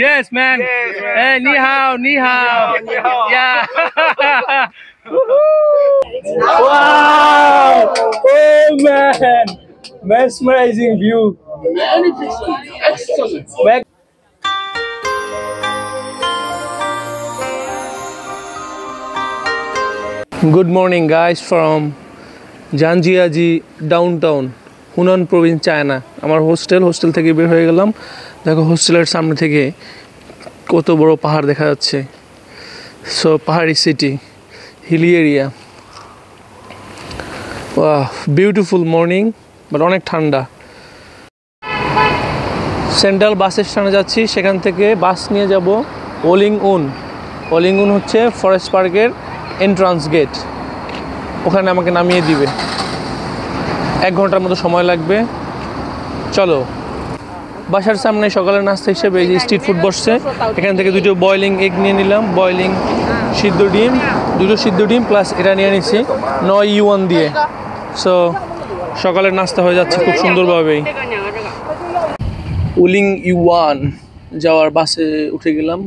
Yes, man. Yes, man. Hey, ni hao, ni hao. Ni hao. Yeah. Wow. Oh man. Mesmerizing view. Back. Good morning, guys, from Zhangjiajie downtown, Hunan province, China. আমার hostel থেকে বের হয়ে গেলাম। দেখো হোস্টেলের সামনে থেকে কত বড় পাহাড় দেখা যাচ্ছে। সো পাহাড়ি city, hilly area. Wow, beautiful morning, but অনেক ঠান্ডা। সেন্ট্রাল বাস স্ট্যান্ডে যাচ্ছি, সেখান থেকে বাস নিয়ে যাব ওলিংউন। ওলিংউন হচ্ছে ফরেস্ট পার্কের এন্ট্রান্স গেট। ওখানে আমাকে নামিয়ে দিবে। 1 ঘন্টার মতো সময় লাগবে। চলো। বাসার সামনে সকালের নাস্তা হিসেবে এই যে স্ট্রিট ফুড বসছে, এখান থেকে 2টো বয়লিং এগ নিয়ে নিলাম। বয়লিং সিদ্ধ ডিম, 2টো সিদ্ধ ডিম প্লাস এটা নিয়ে নিচ্ছি 9 ইউয়ান দিয়ে। সো সকালের নাস্তা হয়ে যাচ্ছে খুব সুন্দরভাবেই। উলিং ইউয়ান যাওয়ার বাসে উঠে গেলাম।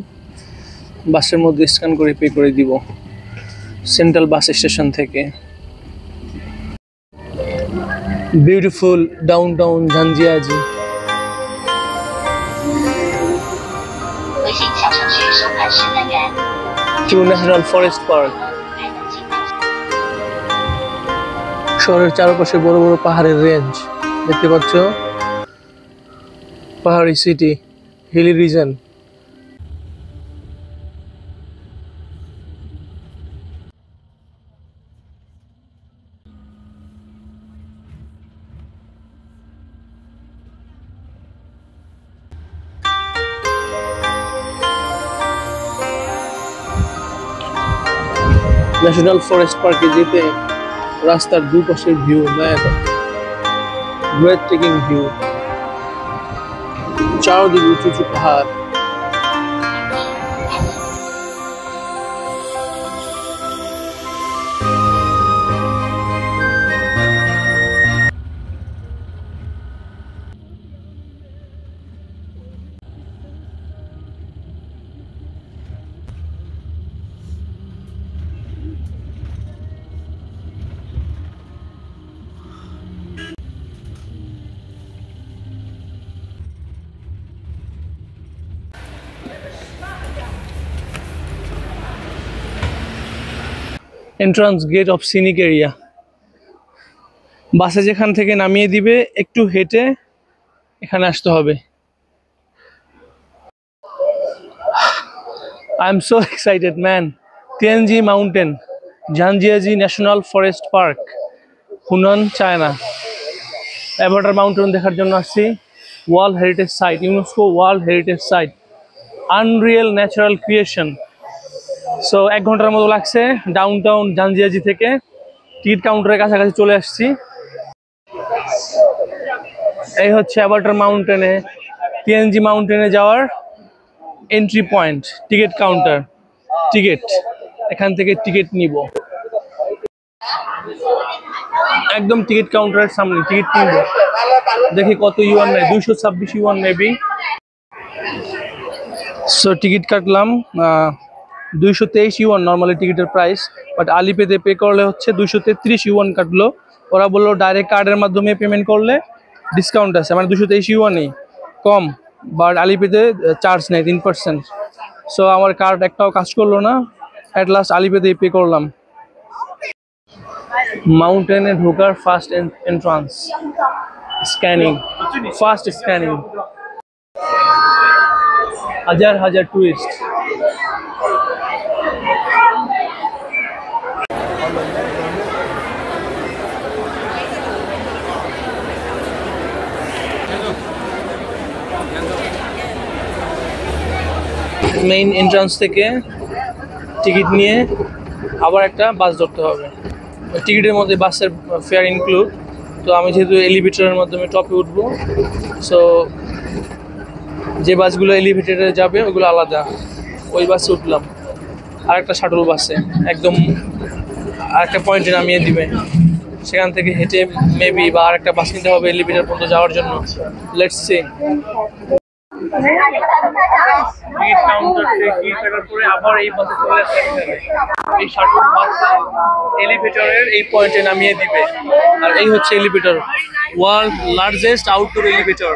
বাসের মধ্যে স্ক্যান করে পে করে দিব সেন্ট্রাল বাস স্টেশন থেকে। Beautiful downtown Zhangjiajie. To national forest park. শহরের চারপাশে বড় বড় পাহাড়ের রেঞ্জ দেখতে পাচ্ছ। পাহাড়ি city, hilly region. National forest পার্কে যেতে রাস্তার দুই পাশের ভিউ ব্রেথ টেকিং ভিউ। চারদিকে উঁচু উঁচু পাহাড়। Entrance gate of scenic area. বাসে যেখান থেকে নামিয়ে দিবে একটু হেঁটে এখানে আসতে হবে। I am so excited man. Tianzi mountain, Zhangjiajie national forest park, Hunan, China. Avatar mountain দেখার জন্য আসছি। World heritage site, UNESCO world heritage site, unreal natural creation. So 1 ঘন্টার মতো লাগছে ডাউনটাউন ঝাঞ্জিয়াজি থেকে। টিকিট কাউন্টারের কাছাকাছি চলে আসছি। এই হচ্ছে অ্যাভাটার মাউন্টেনে, তিয়ানজি মাউন্টেনে যাওয়ার entry point, ticket counter. Ticket এখান থেকে টিকিট নিব, একদম টিকিট কাউন্টারের সামনে টিকিট কিনবো। দেখি কত ইউয়ান নেয়, 226 ইউয়ান মেবি। সো টিকিট কাটলাম 223 ইউয়ান নর্মালি টিকিটের প্রাইস, বাট আলিপেতে পে করলে হচ্ছে 233 ইউয়ান কাটলো। ওরা বললো ডাইরেক্ট কার্ডের মাধ্যমে পেমেন্ট করলে ডিসকাউন্ট আছে, মানে 223 ইউয়ানই কম, বাট আলিপেতে চার্জ নেই 3%। সো আমার কার্ড একটাও কাজ করলো না, অ্যাট লাস্ট আলিপেতে পে করলাম। মাউন্টেনে ঢোকার first entrance, scanning, first scanning. হাজার হাজার টুরিস্ট। মেইন এন্ট্রান্স থেকে টিকিট নিয়ে আবার একটা বাস ধরতে হবে। টিকিটের মধ্যে বাসের ফেয়ার ইনক্লুড। তো আমি যেহেতু এলিভেটরের মাধ্যমে টপে উঠবো, সো যে বাসগুলো এলিভেটরে যাবে ওগুলো আলাদা। ওই বাসে উঠলাম, আর একটা শাটল বাসে একদম আরেকটা পয়েন্টে নামিয়ে দিবে। সেখান থেকে হেঁটে মেবি বা আরেকটা বাস নিতে হবে এলিভেটর পর্যন্ত যাওয়ার জন্য। Let's see. টিকিট কাউন্টার থেকে টিকিট কাটার পরে আবার এই বাসে চলে আসতে হবে। এই শাটল বাস এলিভেটরের এই পয়েন্টে নামিয়ে দিবে। আর এই হচ্ছে elevator, world largest outdoor elevator.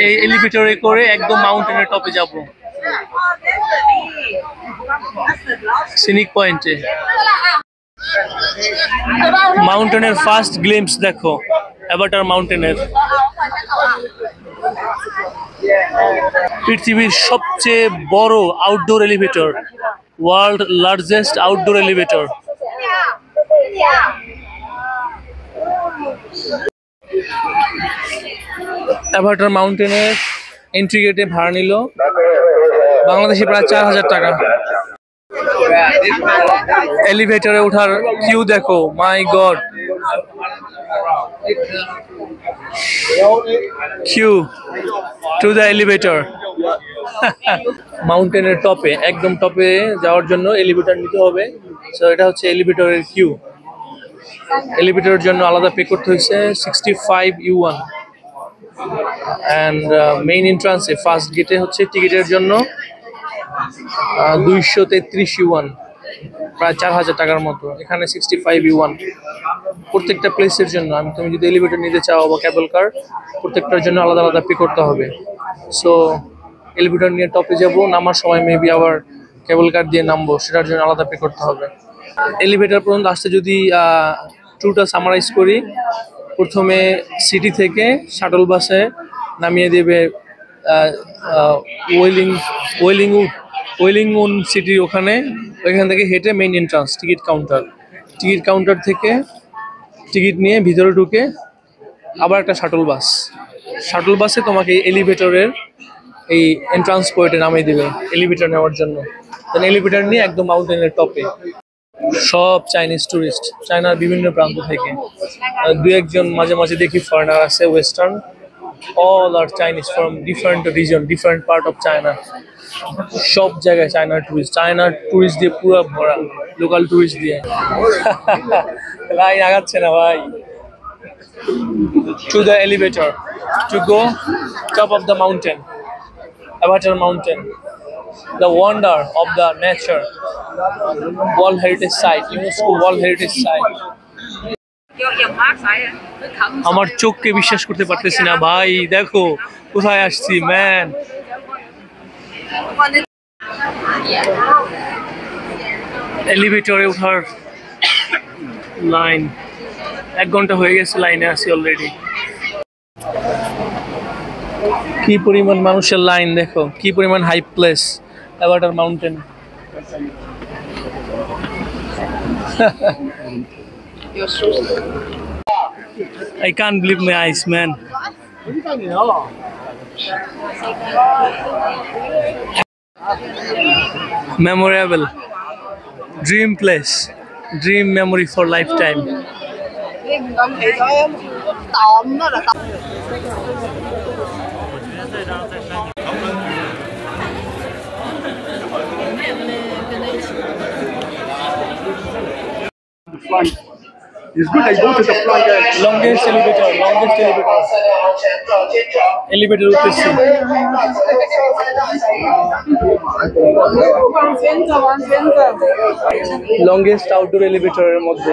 এই এলিভেটরে করে একদম মাউন্টেনের টপে যাব, সিনিক পয়েন্টে। মাউন্টেনের ফার্স্ট গ্লিম্পস দেখো, অ্যাভাটার মাউন্টেনের। পৃথিবীর সবচেয়ে বড় outdoor elevator, world largest outdoor elevator. Avatar মাউন্টেনের এন্ট্রি গেটে ভাড়া নিল বাংলাদেশে প্রায় 4000 টাকা। এলিভেটরে ওঠার কিউ দেখো, my god, queue to the elevator. মাউন্টেনের টপে, একদম টপে যাওয়ার জন্য এলিভেটর নিতে হবে। সো এটা হচ্ছে এলিভেটরের কিউ। এলিভেটরের জন্য আলাদা পে করতে হয়েছে 65 ইউয়ান। অ্যান্ড মেইন এন্ট্রান্সে ফার্স্ট গেটে হচ্ছে টিকিটের জন্য 233 ইউয়ান, প্রায় 4000 টাকার মতো। এখানে 65 ইউয়ান প্রত্যেকটা প্লেসের জন্য। তুমি যদি এলিভেটর নিতে চাও বা কেবল কার, প্রত্যেকটার জন্য আলাদা আলাদা পে করতে হবে। সো এলিভেটর নিয়ে টপে যাব, নামার সময় মেবি আবার কেবল কার দিয়ে নামবো, সেটার জন্য আলাদা পে করতে হবে। এলিভেটর পর্যন্ত আসতে যদি ট্যুরটা সামারাইজ করি, প্রথমে সিটি থেকে শাটল বাসে নামিয়ে দেবে ওয়েলিংউড সিটির ওখানে। ওইখান থেকে হেঁটে main entrance ticket counter. Ticket counter থেকে টিকিট নিয়ে ভিতরে ঢুকে আবার একটা শাটল বাস। শাটল বাসে তোমাকে এলিভেটরের এই এন্ট্রান্স পয়েন্টে নামিয়ে দেবে এলিভেটর নেওয়ার জন্য। দেন এলিভেটর নিয়ে একদম মাউন্টেনের টপে। সব চাইনিজ টুরিস্ট, চায়নার বিভিন্ন প্রান্ত থেকে। দু একজন মাঝে মাঝে দেখি ফরেনার আছে western. All are Chinese from different region, different part of China. সব জায়গায় চায়নার টুরিস্ট দিয়ে পুরো ভরা, লোকাল টুরিস্ট দিয়ে। লাইন আগাচ্ছে না ভাই। Two the elevator to go top of the mountain, Avatar mountain, the wonder of the nature, World Heritage Site, UNESCO World Heritage Site. আমার চোখকে বিশ্বাস করতে পারতেছি না ভাই, দেখো কোথায় আসছি ম্যান। এলিভেটরে ওঠার লাইন 1 ঘন্টা হয়ে গেছে, লাইনে আছি অলরেডি। কি পরিমাণ মানুষের লাইন দেখো, কি পরিমাণ high place Avatar mountain. I can't believe my eyes, man. Memorable, dream place, dream memory for lifetime. It's good I go to the front end. Longest elevator. Elevator উঠতেছি। লংগেস্ট আউটডোর এলিভেটরের মধ্যে।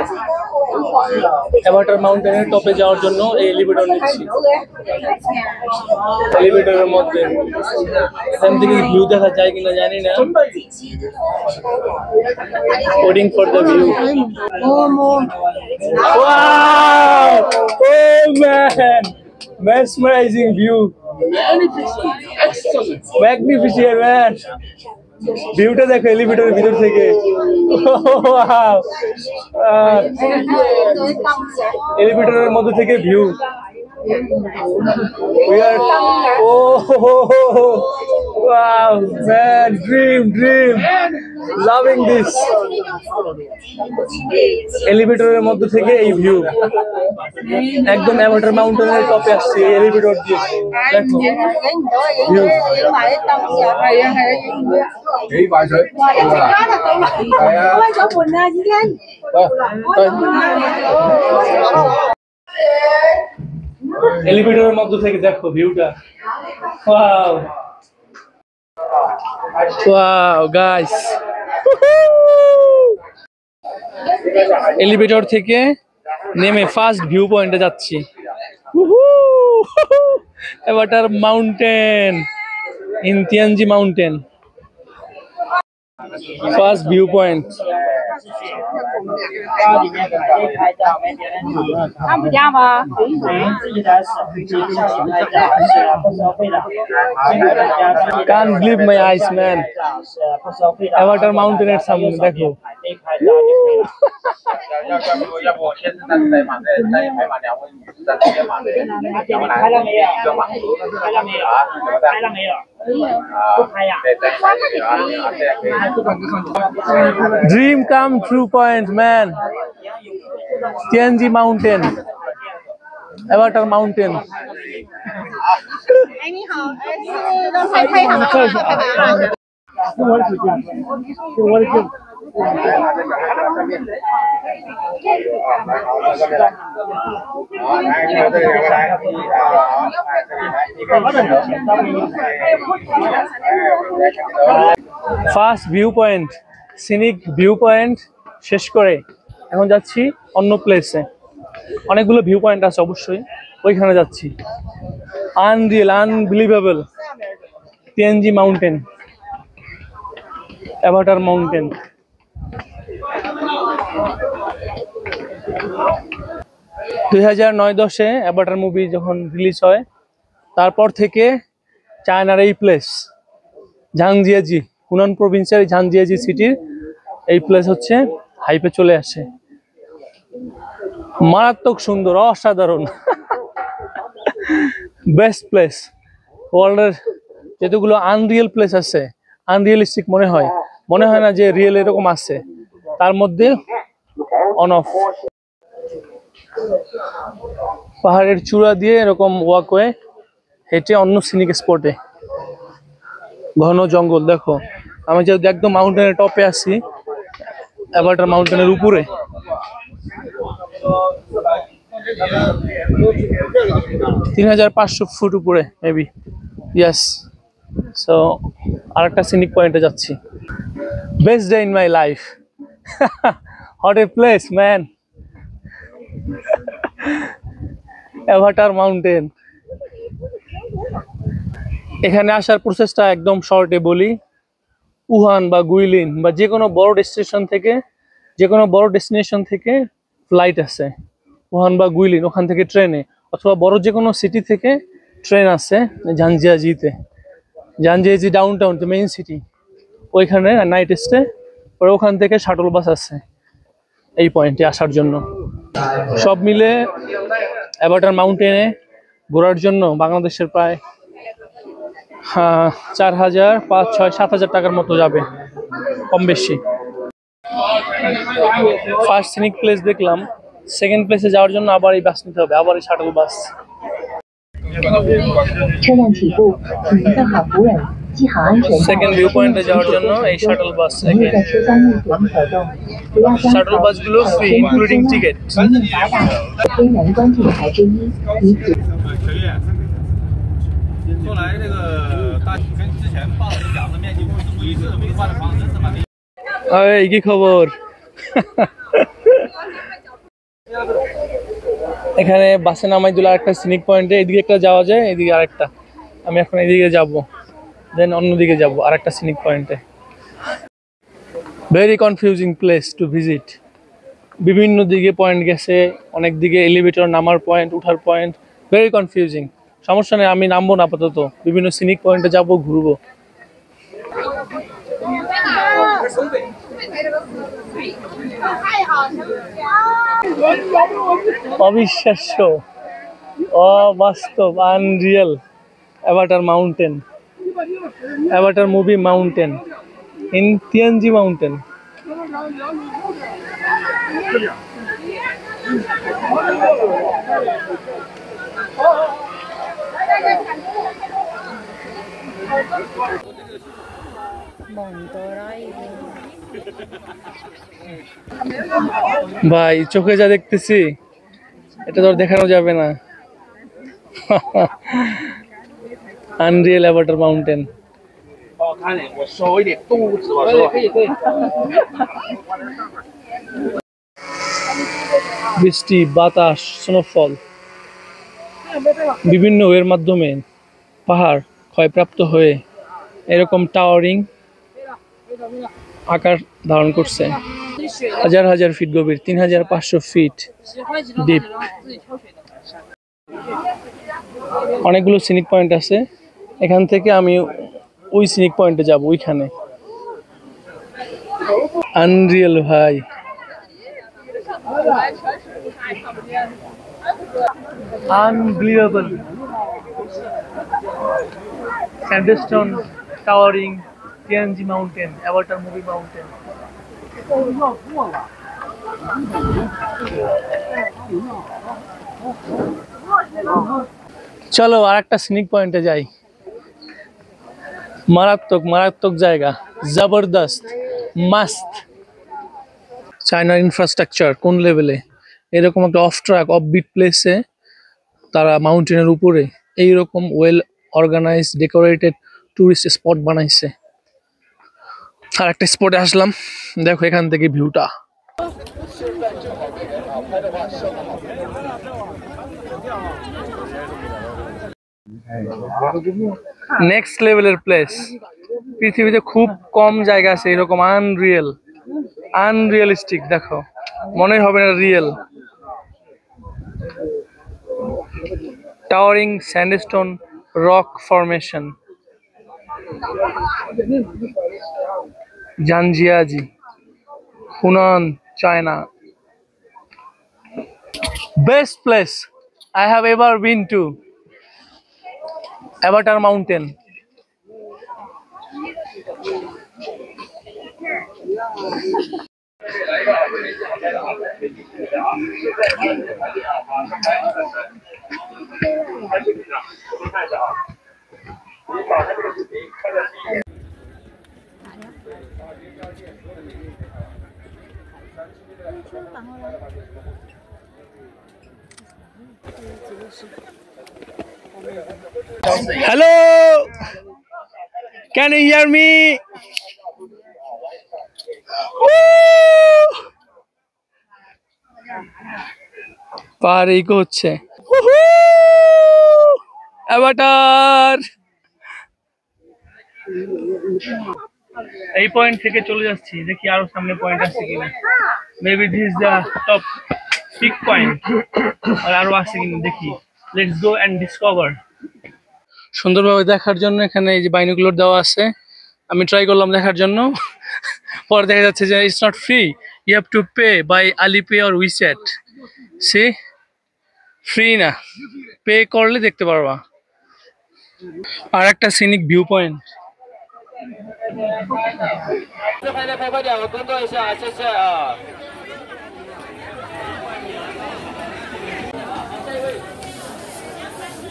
Avatar মাউন্টেনের টপে যাওয়ার জন্য এই elevator নিচ্ছি। এলিভেটরের মধ্যে এখান থেকে ভিউ দেখা যায় কিনা জানি না। Waiting for the view. Wow! Oh man! Mesmerizing view. Magnificent man. ভিউটা দেখো এলিভেটরের ভিতর থেকে। এলিভেটরের মধ্যে থেকে view. We are, oh, wow, man, dream, loving this. এলিভেটরের মধ্যে থেকে এই ভিউ, একদম অ্যাভাটার মাউন্টেনের টপে আসছে এলিভেটর দিয়ে। দেখো ভিউ। এলিভেটরের মধ্য থেকে দেখো ভিউটা। ওয়াও ওয়াও গাইস, এলিভেটর থেকে নেমে ফার্স্ট ভিউ পয়েন্টে যাচ্ছি। Avatar mountain in Tianzi mountain, first view point. Can't believe my eyes, man. Avatar Mountain এর সামনে দেখো। Dream come true point, man. Tianji Mountain, Avatar Mountain. 哎，你好，是让拍拍好吗？ফার্স্ট view point, scenic view point শেষ করে এখন যাচ্ছি অন্য প্লেসে। অনেকগুলো ভিউ পয়েন্ট আছে অবশ্যই, ওইখানে যাচ্ছি। Unreal, unbelievable, Tianzi mountain, Avatar mountain. 2009-10-এ অ্যাভাটার মুভি যখন রিলিজ হয়, তারপর থেকে চায়নার এই প্লেস ঝাংজিয়াজি, হুনান প্রভিন্সের ঝাংজিয়াজি সিটির এই প্লেস হচ্ছে হাইপে চলে আসে। মারাত্মক সুন্দর, অসাধারণ, বেস্ট প্লেস। ওয়ার্ল্ডের যেগুলো আনরিয়েল প্লেস আছে, আনরিয়েলিস্টিক মনে হয় না যে রিয়েল এরকম আছে, তার মধ্যে অন অফ। পাহাড়ের চূড়া দিয়ে এরকম ওয়াকওয়ে হেঁটে অন্য সিনিক স্পটে, ঘন জঙ্গল। দেখো আমি যেহেতু একদম মাউন্টেনের টপে আছি, অ্যাভাটার মাউন্টেনের উপরে। তিন 3500 ফুট উপরে মেবি, ইয়েস। সো আরেকটা সিনিক পয়েন্টে যাচ্ছি। Best day in my life, hot a place man, Avatar mountain. এখানে আসার প্রসেসটা একদম শর্টে বলি। উহান বা গুইলিন বা যে কোনো বড় ডেস্টিনেশন থেকে ফ্লাইট আছে উহান বা গুইলিন, ওখান থেকে ট্রেনে, অথবা বড় যে কোনো সিটি থেকে ট্রেন আছে ঝাংজিয়াজিতে। ঝাংজিয়াজি ডাউন টাউন মেইন সিটি, ওইখানে নাইট স্টে, পরে ওখান থেকে শাটল বাস আছে এই পয়েন্টে আসার জন্য। সব মিলে অ্যাভাটার মাউন্টেনে ঘোরার জন্য বাংলাদেশের প্রায় 4000, 5000, 7000 টাকার মতো যাবে, কম বেশি। ফার্স্ট সিনিক প্লেস দেখলাম, সেকেন্ড প্লেসে যাওয়ার জন্য আবার এই বাস নিতে হবে, আবার এই শাটল বাস। 车辆起步，请您做好扶稳，系好安全带。 সেকেন্ড ভিউ পয়েন্টে যাওয়ার জন্য এই শাটল বাস। 请勿在车厢内点可动，不要将 শাটল বাসগুলো ফ্রি ইনক্লুডিং টিকিট। 乘运达到非门关键台之一，以此。后来这个大跟之前报的讲的面积不是一致，没换的方式是吗？ এই কি খবর? এখানে বাসে নামাই দিল আরেকটা সিনিক পয়েন্টে, এদিকে একটা যাওয়া যায়, এদিকে আরেকটা। আমি এখন এদিকে যাব, দেন অন্যদিকে যাব আরেকটা সিনিক পয়েন্টে। Very confusing place to visit. বিভিন্ন দিকে পয়েন্ট গেছে, অনেক দিকে এলিভেটর নামার পয়েন্ট, উঠার পয়েন্ট, ভেরি কনফিউজিং। সমস্যা নেই, আমি নামবো না আপাতত, বিভিন্ন সিনিক পয়েন্টে যাব, ঘুরবো। অবিশ্বাস্য, অবাস্তব, unreal, Avatar mountain, Avatar movie mountain in Tianzi mountain. ভাই চোখে যা দেখতেছি এটা তো আর দেখানো যাবে না। আনরিয়েল অ্যাভাটার মাউন্টেন।我收一点动物纸吧，是吧？可以。 বৃষ্টি, বাতাস, স্নোফল, বিভিন্ন এর মাধ্যমে পাহাড় ক্ষয়প্রাপ্ত হয়ে এরকম টাওয়ারিং আকার ধারণ করছে। হাজার হাজার ফিট গভীর, 3500 ফিট ডিপ। অনেকগুলো সিনিক পয়েন্ট আছে, এখান থেকে আমি ওই সিনিক পয়েন্টে যাব, ওইখানে। আনরিয়েল ভাই, unbelievable. Sandstone, towering, TNG mountain, Avatar movie mountain. চলো আর একটা সিনিক পয়েন্টে যাই। মারাত্মক মারাত্মক জায়গা, জবরদস্ত, মাস্ত। চায়নার ইনফ্রাস্ট্রাকচার কোন লেভেলে, এরকম একটা অফ ট্র্যাক অফ বিট প্লেসে তারা মাউন্টেনের উপরে এইরকম well organise decorated tourist spot বানাইছে। আর একটা স্পটে আসলাম, দেখো এখান থেকে ভিউটা। নেক্সট লেভেলের প্লেস। পৃথিবীতে খুব কম জায়গা আছে এরকম আনরিয়েলিস্টিক। দেখো মনে হবে না real. Towering sandstone rock formation, Zhangjiajie, Hunan, China. Best place I have ever been to, Avatar Mountain. Hello, can you hear me? পাহাড়ে ইকো হচ্ছে। অ্যাভাটার এই পয়েন্ট থেকে চলে যাচ্ছি, দেখি আরো সামনে পয়েন্ট আছে কিনা। Maybe this is the top pick point, আর আরো আছে কিনা দেখি। Let's go and discover. সুন্দরভাবে দেখার জন্য এখানে এই যে বাইনোকুলার দেওয়া আছে, আমি ট্রাই করলাম দেখার জন্য। পরে দেখা যাচ্ছে যে it's not free, you have to pay by Alipay or WeChat. See, free না, পে করলে দেখতে পারবা। আর একটা সিনিক ভিউ পয়েন্ট।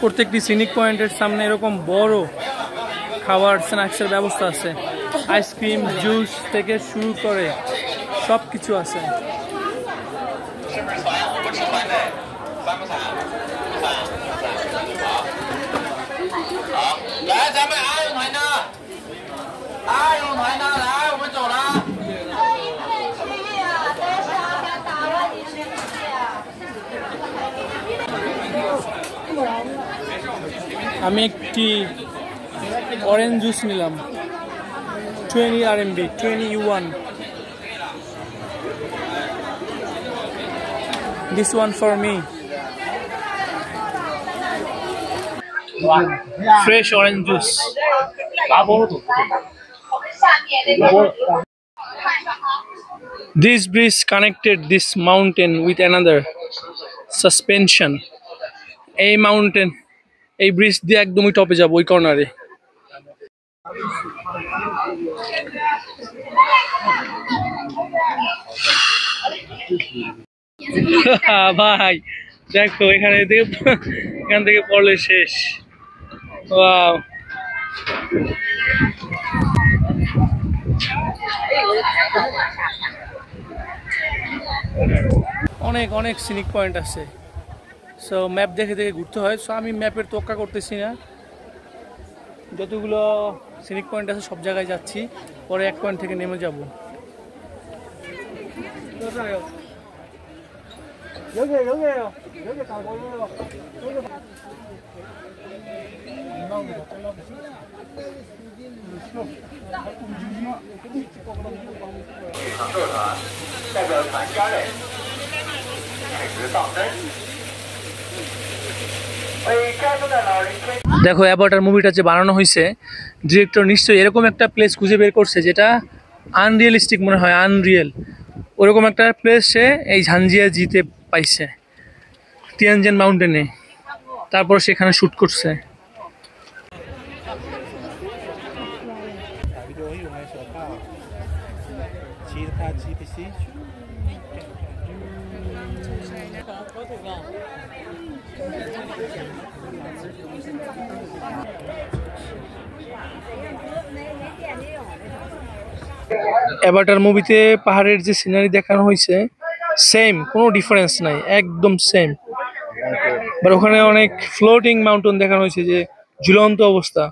প্রত্যেকটি সিনিক পয়েন্টের সামনে এরকম বড় খাবার স্ন্যাক্সের ব্যবস্থা আছে। আইসক্রিম, জুস থেকে শুরু করে সব কিছু আছে। আমি একটি অরেঞ্জ জুস নিলাম, 20 RMB, 20 yuan. This one for me. Fresh orange juice. This bridge connected this mountain with another suspension. এই মাউন্টেন, এই ব্রিজ দিয়ে একদমই টপে যাব, ওই কর্নারে। ভাই দেখো এখান থেকে পড়লে শেষ। ওয়াও, অনেক অনেক সিনিক পয়েন্ট আছে। সো ম্যাপ দেখে দেখে ঘুরতে হয়। সো আমি ম্যাপের তোয়াক্কা করতেছি না, যতগুলো সিনিক পয়েন্ট আছে সব জায়গায় যাচ্ছি, পরে এক পয়েন্ট থেকে নেমে যাব। দেখো অ্যাভাটার মুভিটা যে বানানো হয়েছে, ডিরেক্টর নিশ্চয়ই এরকম একটা প্লেস খুঁজে বের করছে যেটা আনরিয়েলিস্টিক মনে হয়, আনরিয়েল। ওরকম একটা প্লেস সে এই ঝাঞ্জিয়াজিতে পাইছে, তিয়ানজান মাউন্টেনে, তারপর সেখানে শ্যুট করছে। অ্যাভাটার মুভিতে পাহাড়ের যে সিনারি দেখানো হয়েছে সেম, কোনো ডিফারেন্স নাই, একদম সেম। বাট ওখানে অনেক ফ্লোটিং মাউন্টেন দেখানো হয়েছে যে ঝুলন্ত অবস্থা।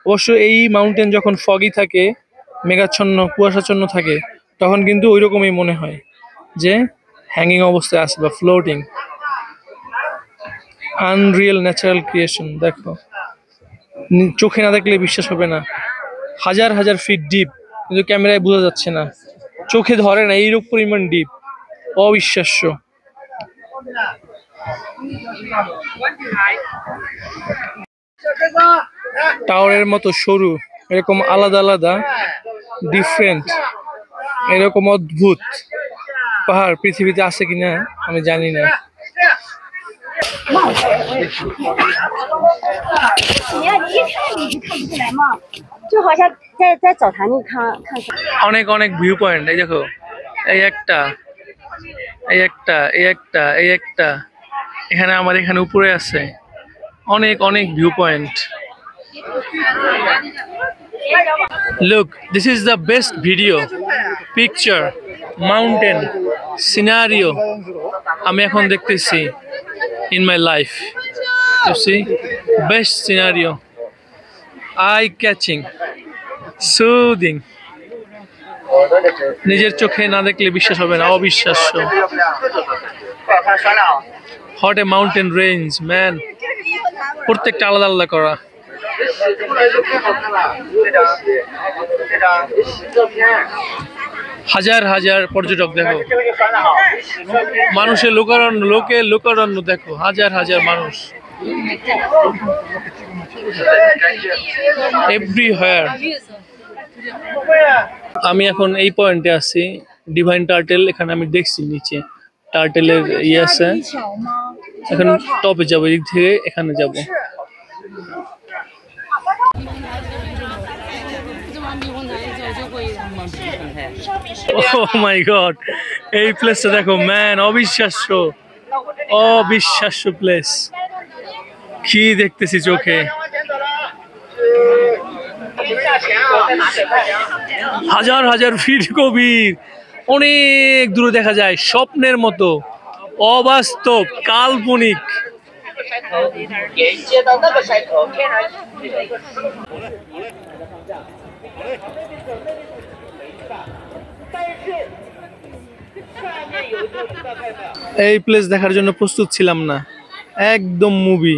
অবশ্য এই মাউন্টেন যখন ফগি থাকে, মেঘাচ্ছন্ন কুয়াশাচ্ছন্ন থাকে, তখন কিন্তু ওই রকমই মনে হয় যে হ্যাঙ্গিং অবস্থায় আছে বা ফ্লোটিং। Unreal natural creation. দেখো, চোখে না দেখলে বিশ্বাস হবে না, হাজার হাজার ফিট ডিপ, কিন্তু ক্যামেরায় বোঝা যাচ্ছে না, চোখে ধরে না, এইরকম পরিমাণ ডিপ, অবিশ্বাস্য। টাওয়ারের মতো সরু, এরকম আলাদা আলাদা ডিফারেন্ট, এরকম অদ্ভুত পাহাড় পৃথিবীতে আছে কিনা আমি জানি না। অনেক অনেক ভিউ পয়েন্ট, এই দেখো, এই একটা, এই একটা, এই একটা, এই একটা, এখানে আমার এখানে উপরে আছে, অনেক অনেক view point. Look, this is the best video, picture, mountain, scenario আমি এখন দেখতেছি in my life. You see, best scenario, eye catching, soothing. নিজের চোখে না দেখলে বিশ্বাস হবে না, অবিশ্বাস্য। What a mountain range, man. প্রত্যেকটা আলাদা আলাদা করা। হাজার হাজার পর্যটক দেখো, মানুষের লোকারণ্য, লোকের লোকারণ্য দেখো, হাজার হাজার মানুষ এভরিহোয়ার। আমি এখন এই পয়েন্টে আছি, ডিভাইন টার্টেল, এখানে আমি দেখছি নিচে টার্টেলের ইয়ে আছে। এখন টপে যাবো, এদিক থেকে এখানে যাব। Oh my God, এই প্লেসটা দেখো ম্যান, অবিশ্বাস্য, অবিশ্বাস্য প্লেস। কি দেখতেছি চোখে, হাজার হাজার ফিট গভীর, অনেক দূরে দেখা যায়, স্বপ্নের মতো, অবাস্তব, কাল্পনিক। এই প্লেস দেখার জন্য প্রস্তুত ছিলাম না, একদম মুভি,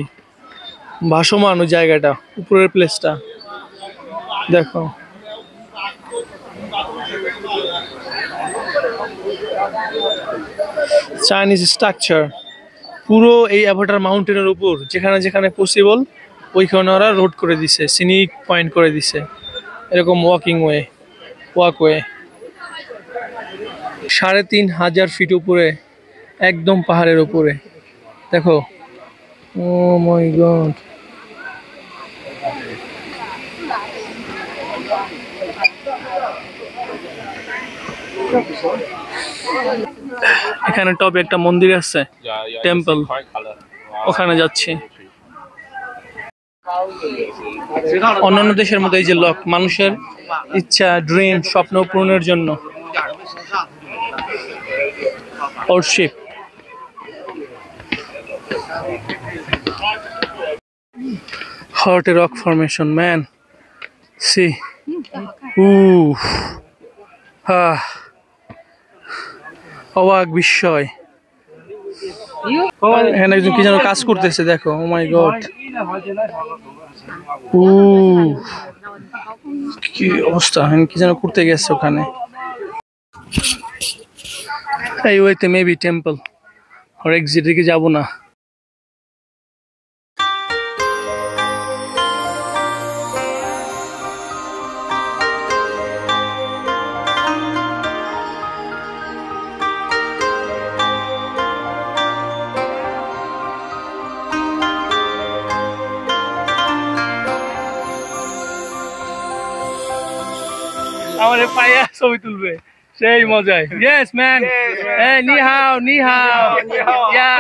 ভাসমান ওই জায়গাটা, উপরের প্লেসটা দেখো। চাইনিজ স্ট্রাকচার পুরো এই অ্যাভাটার মাউন্টেনের উপর, যেখানে যেখানে পসিবল ওইখানে ওরা রোড করে দিছে, সিনিক পয়েন্ট করে দিছে, এরকম ওয়াকওয়ে 3500 ফিট উপরে, একদম পাহাড়ের উপরে দেখো। ও মাই গড, এখানে টপে একটা মন্দির আছে, টেম্পল, ওখানে যাচ্ছি। অন্যান্য দেশের মতো এই যে লক, মানুষের ইচ্ছা, ড্রিম, স্বপ্ন পূরণের জন্য ওর sheep. Hot rock formation, man. See. Ooh. অবাক বিস্ময়। এখানে একজন কি যেন কাজ করতেছে দেখো। ও মাই গড। কি অবস্থা, কি যেন করতে গেছে ওখানে। এই ওয়েতে মেবি টেম্পল আর এক্সিট দিকে যাবো না। আমারে পায়া ছবি তুলবে সেই মজায়। Yes man. এই নি হাও ইয়া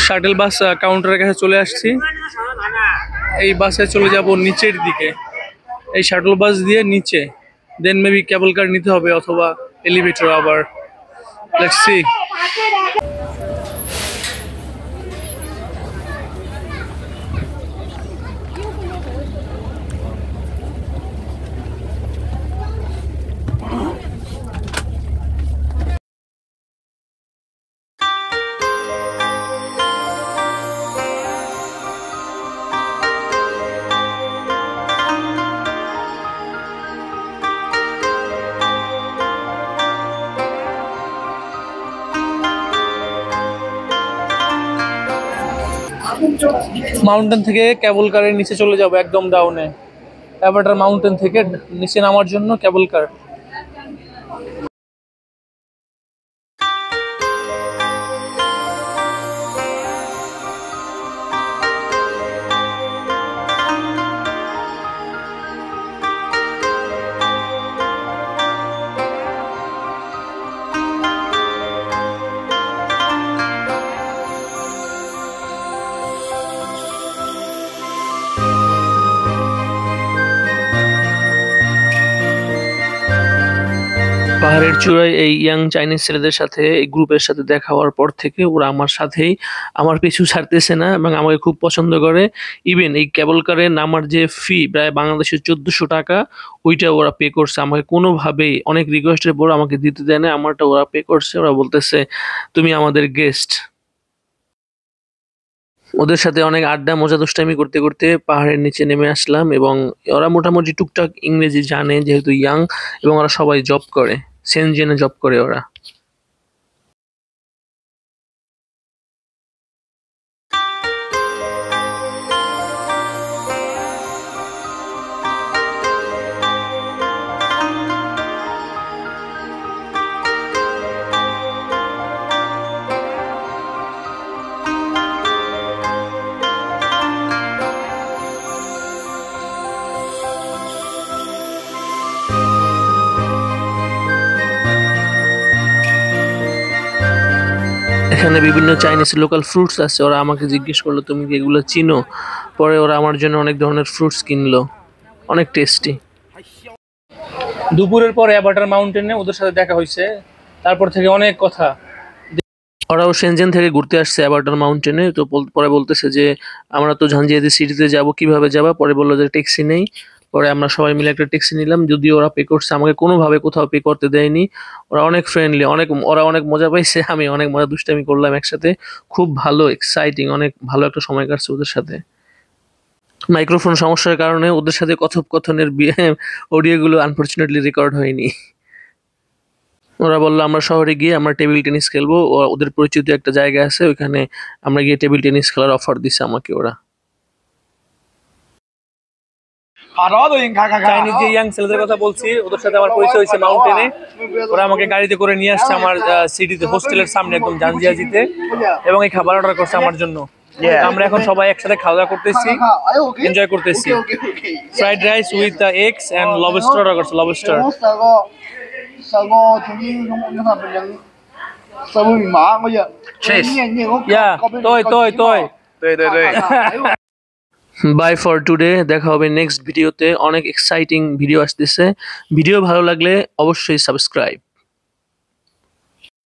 শাটল বাস কাউন্টারের কাছে চলে আসছি। এই বাসে চলে যাব নিচের দিকে, এই শাটল বাস দিয়ে নিচে, দেন মেবি কেবল কার নিতে হবে অথবা এলিভেটর। আবার লেটস সি। মাউন্টেন থেকে কেবল কারের নিচে চলে যাব একদম ডাউনে। অ্যাভাটার মাউন্টেন থেকে নিচে নামার জন্য কেবল কার। পাহাড়ের চূড়ায় এই ইয়াং চাইনিজ ছেলেদের সাথে, এই গ্রুপের সাথে দেখা হওয়ার পর থেকে ওরা আমার সাথেই, আমার পিছু ছাড়তেছে না এবং আমাকে খুব পছন্দ করে। ইভেন এই কেবল কারে নামার যে ফি প্রায় বাংলাদেশের 1400 টাকা, ওইটা ওরা পে করছে। আমাকে কোনোভাবেই, অনেক রিকোয়েস্টের পর আমাকে দিতে দেয় না, আমারটা ওরা পে করছে। ওরা বলতেছে তুমি আমাদের গেস্ট। ওদের সাথে অনেক আড্ডা মজা দুষ্টামি করতে করতে পাহাড়ের নিচে নেমে আসলাম এবং ওরা মোটামুটি টুকটাক ইংরেজি জানে যেহেতু ইয়াং, এবং ওরা সবাই জব করে, সেনজেনে জব করে ওরা। এখানে বিভিন্ন চাইনিজ লোকাল ফ্রুটস আছে। ওরা আমাকে জিজ্ঞেস করলো তুমি কি এগুলো চিনো। পরে ওরা আমার জন্য অনেক ধরনের ফ্রুটস কিনলো, অনেক টেস্টি। দুপুরের পরে অ্যাভাটার মাউন্টেনে ওদের সাথে দেখা হয়েছে, তারপর থেকে অনেক কথা। ওরাও সেনজেন থেকে ঘুরতে আসছে অ্যাভাটার মাউন্টেনে। তো পরে বলতেছে যে আমরা তো ঝাঞ্জিয়াদি সিটিতে যাব, কিভাবে যাবা। পরে বললো যে ট্যাক্সি নেই। পরে আমরা সবাই মিলে একটা ট্যাক্সি নিলাম, যদিও ওরা পে করছে, আমাকে কোনোভাবে কোথাও পে করতে দেয়নি। ওরা অনেক ফ্রেন্ডলি, ওরা অনেক মজা পাইছে, আমি অনেক মজা দুষ্টামি করলাম একসাথে। খুব ভালো, এক্সাইটিং, অনেক ভালো একটা সময় কাটছে ওদের সাথে। মাইক্রোফোন সমস্যার কারণে ওদের সাথে কথোপকথনের অডিওগুলো আনফরচুনেটলি রেকর্ড হয়নি। ওরা বললো আমরা শহরে গিয়ে আমরা টেবিল টেনিস খেলবো, ওদের পরিচিত একটা জায়গা আছে, ওইখানে আমরা গিয়ে টেবিল টেনিস খেলার অফার দিছে আমাকে ওরা। 卡着都已经咔。 চাইনিজ যে ইয়াং ছেলেদের কথা বলছি ওদের সাথে আমার পরিচয় হয়েছে মাউন্টেনে। ওরা আমাকে গাড়িতে করে নিয়ে আসছে আমার সিটিতে, হোস্টেলের সামনে একদম জানজিয়াজিতে, এবং এই খাবার অর্ডার করছে আমার জন্য। আমরা এখন সবাই একসাথে খাওয়া দাওয়া করতেছি, এনজয় করতেছি। Fried rice with eggs and lobster order করছে, লবস্টার। ইয়া তোই বাই ফর টুডে। দেখা হবে নেক্সট ভিডিওতে। অনেক এক্সাইটিং ভিডিও আসতেছে। ভিডিও ভালো লাগলে অবশ্যই সাবস্ক্রাইব।